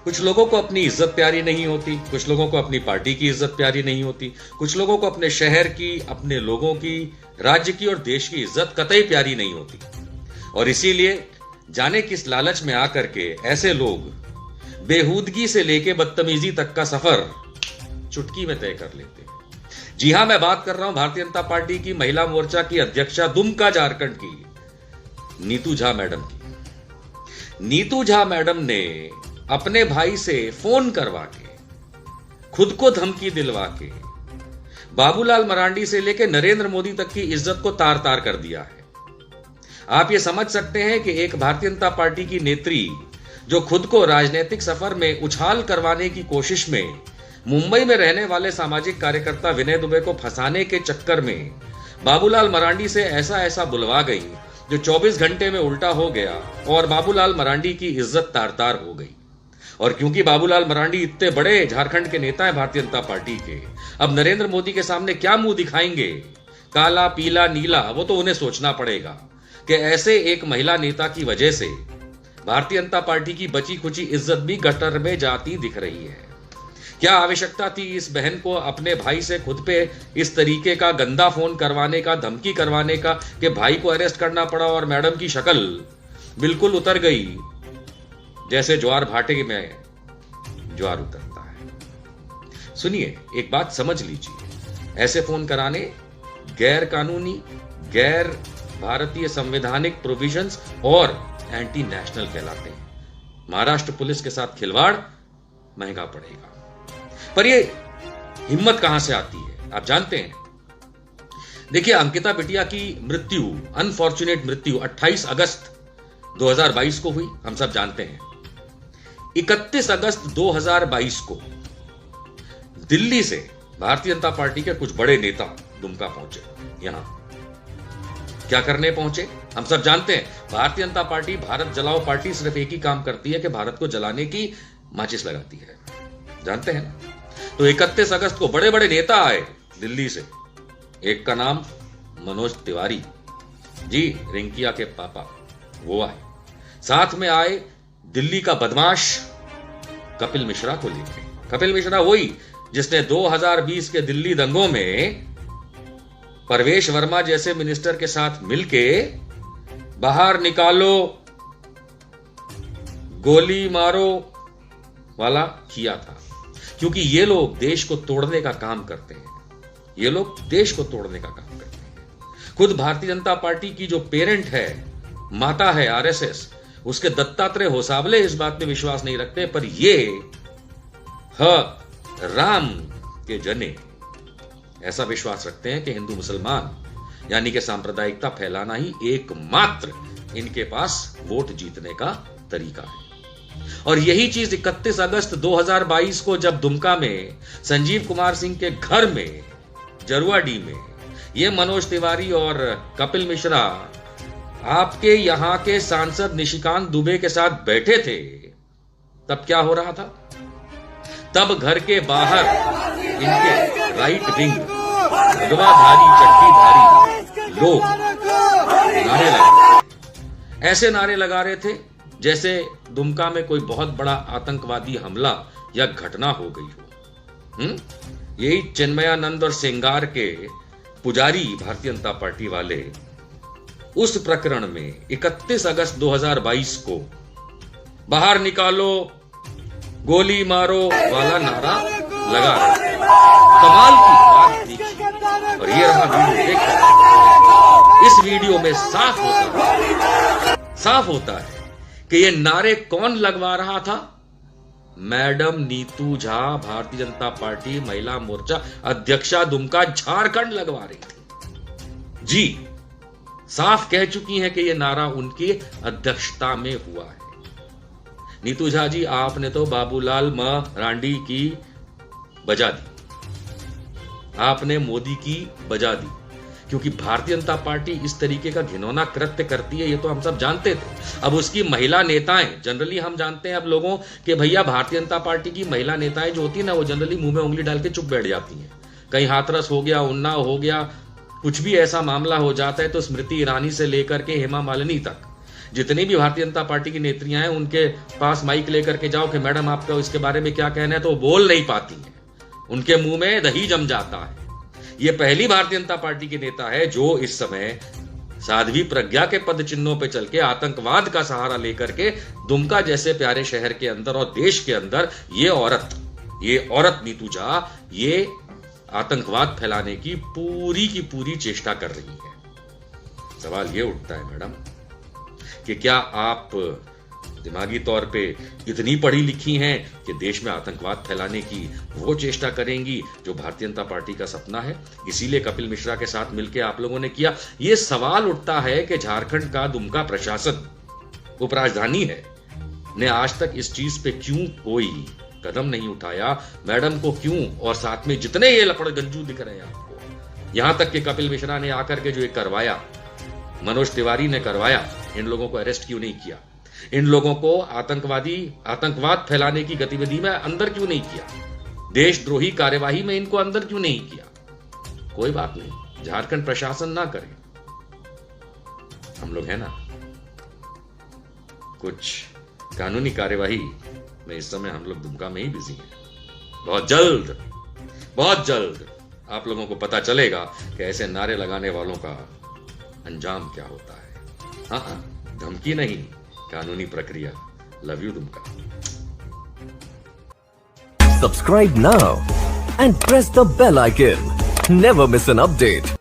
कुछ लोगों को अपनी इज्जत प्यारी नहीं होती, कुछ लोगों को अपनी पार्टी की इज्जत प्यारी नहीं होती, कुछ लोगों को अपने शहर की, अपने लोगों की, राज्य की और देश की इज्जत कतई प्यारी नहीं होती। और इसीलिए जाने किस लालच में आकर के ऐसे लोग बेहूदगी से लेके बदतमीजी तक का सफर चुटकी में तय कर लेते हैं। जी हां, मैं बात कर रहा हूं भारतीय जनता पार्टी की महिला मोर्चा की अध्यक्षा दुमका झारखंड की नीतू झा मैडम की। नीतू झा मैडम ने अपने भाई से फोन करवा के, खुद को धमकी दिलवा के बाबूलाल मरांडी से लेकर नरेंद्र मोदी तक की इज्जत को तार तार कर दिया है। आप ये समझ सकते हैं कि एक भारतीय जनता पार्टी की नेत्री जो खुद को राजनीतिक सफर में उछाल करवाने की कोशिश में मुंबई में रहने वाले सामाजिक कार्यकर्ता विनय दुबे को फंसाने के चक्कर में बाबूलाल मरांडी से ऐसा ऐसा बुलवा गई जो 24 घंटे में उल्टा हो गया और बाबूलाल मरांडी की इज्जत तार तार हो गई। और क्योंकि बाबूलाल मरांडी इतने बड़े झारखंड के नेता हैं भारतीय जनता पार्टी के, अब नरेंद्र मोदी के सामने क्या मुंह दिखाएंगे, काला पीला नीला, वो तो उन्हें सोचना पड़ेगा कि ऐसे एक महिला नेता की वजह से भारतीय जनता पार्टी की बची खुची इज्जत भी गटर में जाती दिख रही है। क्या आवश्यकता थी इस बहन को अपने भाई से खुद पे इस तरीके का गंदा फोन करवाने का, धमकी करवाने का कि भाई को अरेस्ट करना पड़ा और मैडम की शक्ल बिल्कुल उतर गई जैसे ज्वार भाटे में ज्वार उतरता है। सुनिए, एक बात समझ लीजिए, ऐसे फोन कराने गैर कानूनी, गैर भारतीय संवैधानिक प्रोविजंस और एंटी नेशनल कहलाते हैं। महाराष्ट्र पुलिस के साथ खिलवाड़ महंगा पड़ेगा। पर ये हिम्मत कहां से आती है आप जानते हैं? देखिए, अंकिता बिटिया की मृत्यु, अनफॉर्चुनेट मृत्यु 28 अगस्त 2022 को हुई, हम सब जानते हैं। 31 अगस्त 2022 को दिल्ली से भारतीय जनता पार्टी के कुछ बड़े नेता दुमका पहुंचे। यहां क्या करने पहुंचे हम सब जानते हैं। भारतीय जनता पार्टी, भारत जलाओ पार्टी, सिर्फ एक ही काम करती है कि भारत को जलाने की माचिस लगाती है, जानते हैं ना। तो 31 अगस्त को बड़े बड़े नेता आए दिल्ली से। एक का नाम मनोज तिवारी जी, रिंकिया के पापा, वो आए। साथ में आए दिल्ली का बदमाश कपिल मिश्रा को लेकर। कपिल मिश्रा वही जिसने 2020 के दिल्ली दंगों में परवेश वर्मा जैसे मिनिस्टर के साथ मिलके बाहर निकालो, गोली मारो वाला किया था। क्योंकि ये लोग देश को तोड़ने का काम करते हैं, ये लोग देश को तोड़ने का काम करते हैं। खुद भारतीय जनता पार्टी की जो पेरेंट है, माता है आरएसएस, उसके दत्तात्रेय होसाबले इस बात में विश्वास नहीं रखते, पर ये राम के जने ऐसा विश्वास रखते हैं कि हिंदू मुसलमान यानी कि सांप्रदायिकता फैलाना ही एकमात्र इनके पास वोट जीतने का तरीका है। और यही चीज 31 अगस्त 2022 को जब दुमका में संजीव कुमार सिंह के घर में जरुआडी में ये मनोज तिवारी और कपिल मिश्रा आपके यहां के सांसद निशिकांत दुबे के साथ बैठे थे, तब क्या हो रहा था? तब घर के बाहर इनके राइट विंग भगवाधारी, चड्डीधारी लोग नारे लगा, ऐसे नारे लगा रहे थे जैसे दुमका में कोई बहुत बड़ा आतंकवादी हमला या घटना हो गई हो। यही चिन्मयानंद और सिंगार के पुजारी भारतीय जनता पार्टी वाले उस प्रकरण में 31 अगस्त 2022 को बाहर निकालो, गोली मारो वाला नारा लगा रहे। कमाल की बात देखिए, और ये रहा वीडियो देखकर। इस वीडियो में साफ होता है कि ये नारे कौन लगवा रहा था? मैडम नीतू झा, भारतीय जनता पार्टी महिला मोर्चा अध्यक्षा दुमका झारखंड लगवा रही थी। जी, साफ कह चुकी हैं कि यह नारा उनकी अध्यक्षता में हुआ है। नीतू झा जी, आपने तो बाबूलाल मरांडी की बजा दी, आपने मोदी की बजा दी, क्योंकि भारतीय जनता पार्टी इस तरीके का घिनौना कृत्य करती है, ये तो हम सब जानते थे। अब उसकी महिला नेताएं, जनरली हम जानते हैं अब लोगों कि भैया भारतीय जनता पार्टी की महिला नेताएं जो होती है ना, वो जनरली मुंह में उंगली डाल के चुप बैठ जाती हैं। कहीं हाथरस हो गया, उन्नाव हो गया, कुछ भी ऐसा मामला हो जाता है तो स्मृति ईरानी से लेकर के हेमा मालिनी तक जितनी भी भारतीय जनता पार्टी की नेत्रियां हैं उनके पास माइक लेकर के जाओ कि मैडम आपका इसके बारे में क्या कहना है, तो वो बोल नहीं पाती हैं, उनके मुंह में दही जम जाता है। ये पहली भारतीय जनता पार्टी के नेता है जो इस समय साध्वी प्रज्ञा के पद चिन्हों पे चल के आतंकवाद का सहारा लेकर के दुमका जैसे प्यारे शहर के अंदर और देश के अंदर ये औरत नीतू झा ये आतंकवाद फैलाने की पूरी चेष्टा कर रही है। सवाल ये उठता है मैडम कि क्या आप दिमागी तौर पे इतनी पढ़ी लिखी हैं कि देश में आतंकवाद फैलाने की वो चेष्टा करेंगी जो भारतीय जनता पार्टी का सपना है, इसीलिए कपिल मिश्रा के साथ मिलकर आप लोगों ने किया। ये सवाल उठता है कि झारखंड का दुमका प्रशासन उपराजधानी है ने आज तक इस चीज पे क्यों कोई कदम नहीं उठाया, मैडम को क्यों, और साथ में जितने ये लपड़गंजू दिख रहे हैं आपको, यहां तक कि कपिल मिश्रा ने आकर के जो ये करवाया, मनोज तिवारी ने करवाया, इन लोगों को अरेस्ट क्यों नहीं किया, इन लोगों को आतंकवाद फैलाने की गतिविधि में अंदर क्यों नहीं किया, देशद्रोही कार्यवाही में इनको अंदर क्यों नहीं किया। कोई बात नहीं, झारखंड प्रशासन ना करे, हम लोग है ना, कुछ कानूनी कार्यवाही में इस समय हम लोग दुमका में ही बिजी हैं। बहुत जल्द आप लोगों को पता चलेगा कि ऐसे नारे लगाने वालों का अंजाम क्या होता है। हाँ, धमकी नहीं, कानूनी प्रक्रिया। Love you Dumka. Subscribe now and press the bell icon. Never miss an update.